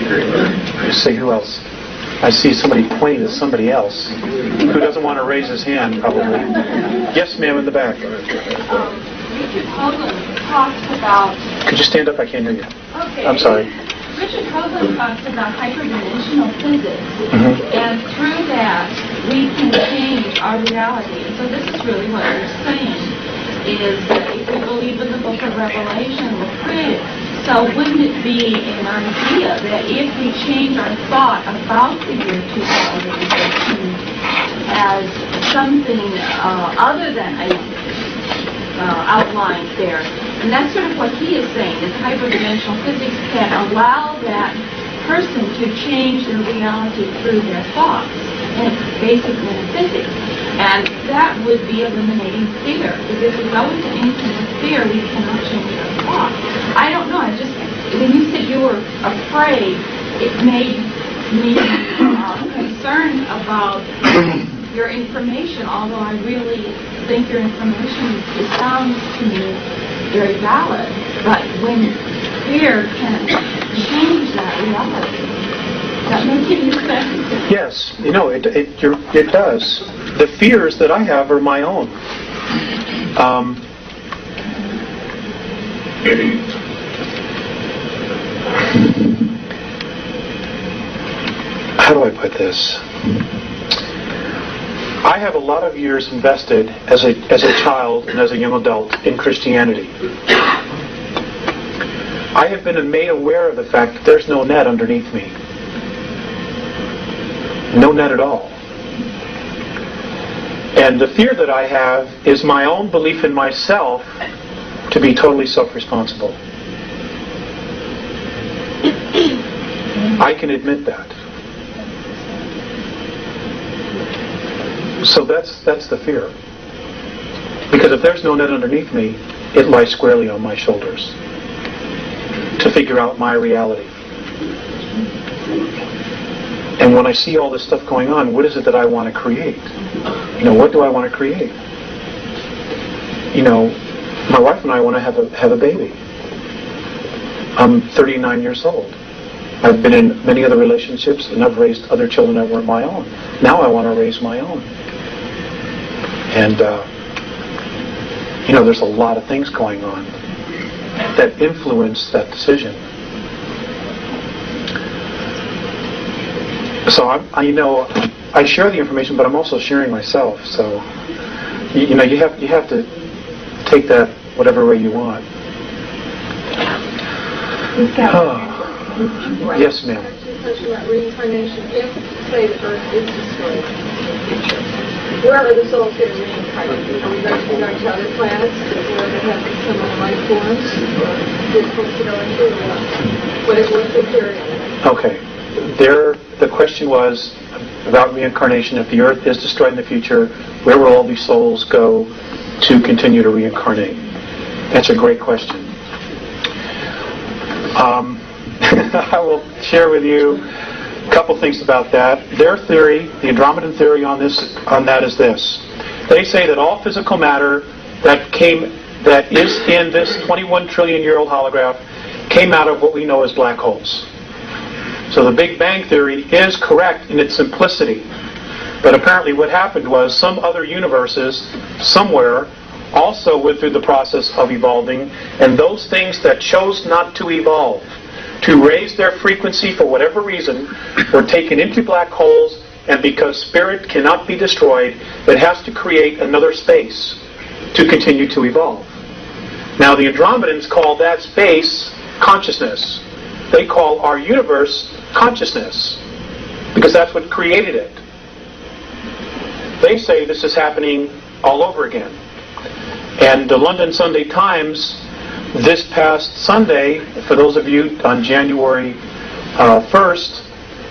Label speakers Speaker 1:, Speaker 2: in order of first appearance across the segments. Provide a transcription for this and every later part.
Speaker 1: Let's see, who else? I see somebody pointing at somebody else who doesn't want to raise his hand, probably. Yes, ma'am, in the back.
Speaker 2: Richard Hoagland talks about...
Speaker 1: Could you stand up? I can't hear you.
Speaker 2: Okay.
Speaker 1: I'm sorry.
Speaker 2: Richard Hoagland talks about hyperdimensional physics, and through that we can change our reality. And so this is really what you're saying, is that if we believe in the book of Revelation, we're created. So wouldn't it be an idea that if we change our thought about the year 2015 as something other than a outlined there, and that's sort of what he is saying, is hyperdimensional physics can allow that person to change their reality through their thoughts, and it's basic metaphysics. And that would be eliminating fear, because if we go into anything with fear, we cannot change our thoughts. I don't know, when you said you were afraid, it made me concerned about your information, although I really think your information sounds to me very valid. But when fear can change that reality, that makes any sense?
Speaker 1: Yes, it does. The fears that I have are my own. How do I put this? I have a lot of years invested as a child and as a young adult in Christianity. I have been made aware of the fact that there's no net underneath me. No net at all. And the fear that I have is my own belief in myself to be totally self-responsible. I can admit that. So that's the fear. Because if there's no net underneath me, it lies squarely on my shoulders to figure out my reality. And when I see all this stuff going on, what is it that I want to create? What do I want to create? My wife and I want to have a baby. I'm 39 years old. I've been in many other relationships, and I've raised other children that weren't my own. Now I want to raise my own. And, there's a lot of things going on that influence that decision. So, I share the information, but I'm also sharing myself. So, you have to take that whatever way you want. Yes, ma'am.
Speaker 3: About reincarnation. If, say, the Earth is destroyed in the future, where are the souls going to reincarnate? Are we going to other planets where they have similar life forms? Or are we supposed to go into what is the theory on it?
Speaker 1: Okay. The question was about reincarnation. If the Earth is destroyed in the future, where will all these souls go to continue to reincarnate? That's a great question. I will share with you a couple things about that. Their theory, the Andromedan theory on that is this. They say that all physical matter that is in this 21 trillion year old holograph came out of what we know as black holes. So the Big Bang theory is correct in its simplicity. But apparently what happened was some other universes somewhere also went through the process of evolving, and those things that chose not to evolve, to raise their frequency for whatever reason, were taken into black holes, and because spirit cannot be destroyed, it has to create another space to continue to evolve. Now the Andromedans call that space consciousness. They call our universe consciousness, because that's what created it. They say this is happening all over again. And the London Sunday Times this past Sunday, for those of you on January 1st,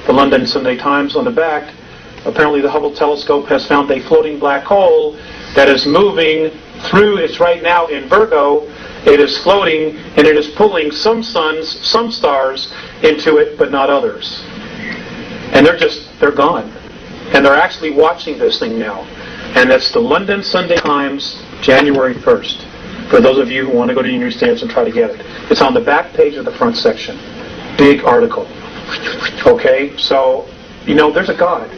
Speaker 1: the London Sunday Times on the back, apparently the Hubble telescope has found a floating black hole that is moving through, it's right now in Virgo, it is floating, and it is pulling some suns, some stars into it, but not others. And they're gone. And they're actually watching this thing now. And that's the London Sunday Times, January 1st. For those of you who want to go to your newsstands and try to get it. It's on the back page of the front section. Big article. Okay, so, there's a God.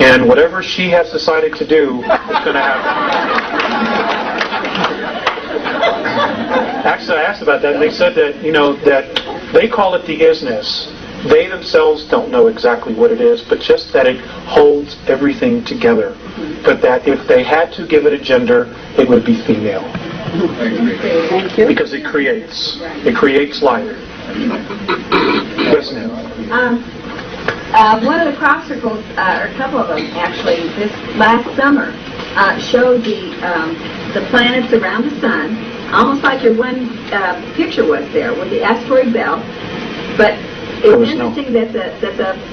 Speaker 1: And whatever she has decided to do is going to happen. Actually, I asked about that, and they said that, that they call it the isness. They themselves don't know exactly what it is, but just that it holds everything together. But that if they had to give it a gender, it would be female.
Speaker 4: Thank you.
Speaker 1: Because it creates life. Yes, ma'am.
Speaker 4: One of the crop circles, or a couple of them actually, this last summer, showed the planets around the sun, almost like your one picture was there with the asteroid belt. But it was interesting that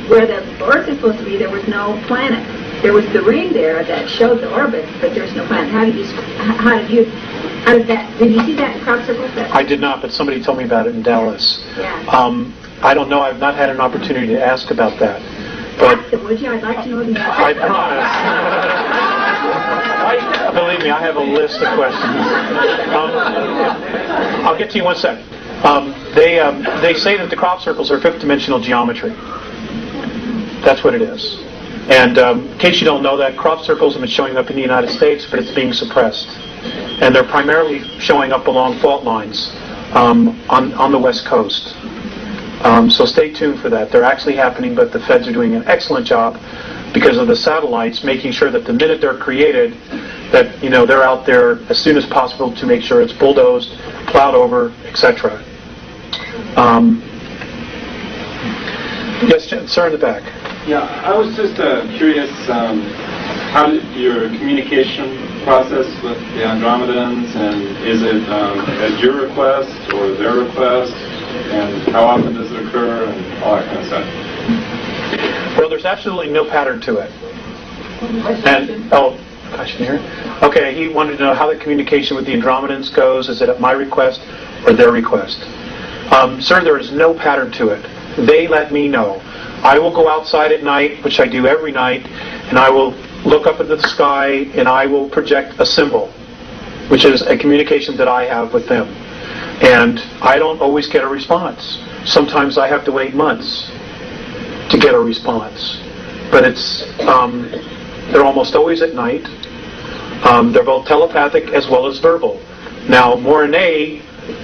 Speaker 4: where the Earth is supposed to be, there was no planet. There was the ring there that showed the orbit, but there's no planet. How did you see that in crop circles?
Speaker 1: I did not, but somebody told me about it in Dallas.
Speaker 4: Yeah.
Speaker 1: I don't know. I've not had an opportunity to ask about that. But
Speaker 4: Ask them, would you? I'd like to know the answer.
Speaker 1: I promise. Believe me, I have a list of questions. I'll get to you in 1 second. They say that the crop circles are fifth-dimensional geometry. That's what it is. And in case you don't know that, crop circles have been showing up in the United States, but it's being suppressed. And they're primarily showing up along fault lines on the West Coast. So stay tuned for that. They're actually happening, but the feds are doing an excellent job because of the satellites, making sure that the minute they're created, that they're out there as soon as possible to make sure it's bulldozed, plowed over, etc. Yes, sir, in the back.
Speaker 5: Yeah, I was just curious, how did your communication process with the Andromedans, and is it at your request or their request, and how often does it occur, and all that kind of stuff?
Speaker 1: Well, there's absolutely no pattern to it. And, I should hear it. Okay, he wanted to know how the communication with the Andromedans goes. Is it at my request or their request? Sir, there is no pattern to it. They let me know. I will go outside at night, which I do every night, and I will look up into the sky and I will project a symbol, which is a communication that I have with them. And I don't always get a response. Sometimes I have to wait months to get a response. But they're almost always at night. They're both telepathic as well as verbal. Now, Mornay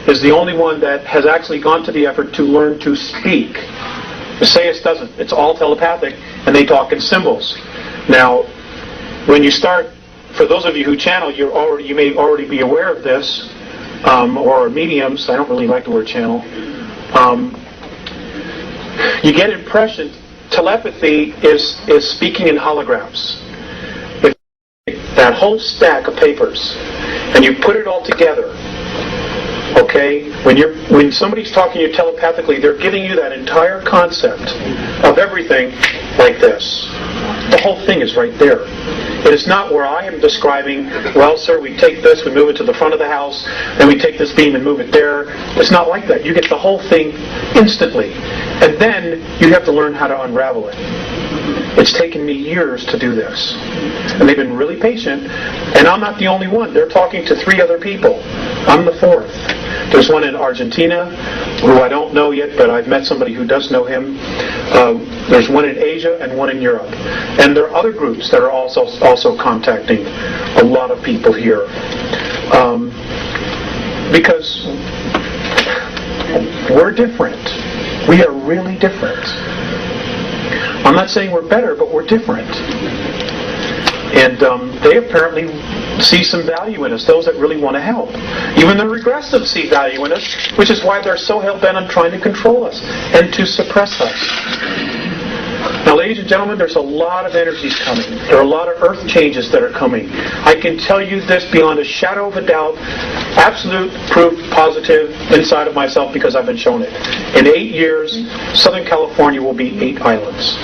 Speaker 1: is the only one that has actually gone to the effort to learn to speak. Visayas doesn't. It's all telepathic, and they talk in symbols. Now, when you start, for those of you who channel, you may already be aware of this, or mediums. I don't really like the word channel. You get impression. Telepathy is speaking in holograms. If that whole stack of papers, and you put it all together. Okay, when somebody's talking to you telepathically, they're giving you that entire concept of everything like this. The whole thing is right there. It is not where I am describing, well, sir, we take this, we move it to the front of the house, then we take this beam and move it there. It's not like that. You get the whole thing instantly. And then you have to learn how to unravel it. It's taken me years to do this. And they've been really patient. And I'm not the only one. They're talking to 3 other people. I'm the 4th. There's one in Argentina, who I don't know yet, but I've met somebody who does know him. There's one in Asia and one in Europe. And there are other groups that are also contacting a lot of people here. Because we're different. We are really different. I'm not saying we're better, but we're different. And they apparently see some value in us, those that really want to help. Even the regressives see value in us, which is why they're so hell-bent on trying to control us and to suppress us. Now, ladies and gentlemen, there's a lot of energies coming. There are a lot of earth changes that are coming. I can tell you this beyond a shadow of a doubt, absolute proof, positive, inside of myself, because I've been shown it. In 8 years, Southern California will be 8 islands.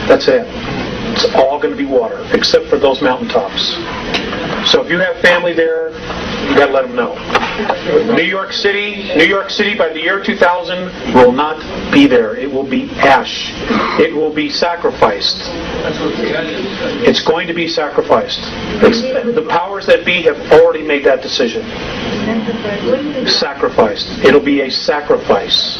Speaker 1: That's it. It's all going to be water, except for those mountaintops. So if you have family there, you got to let them know. New York City, by the year 2000, will not be there. It will be ash. It will be sacrificed. It's going to be sacrificed. The powers that be have already made that decision. Sacrificed. It'll be a sacrifice.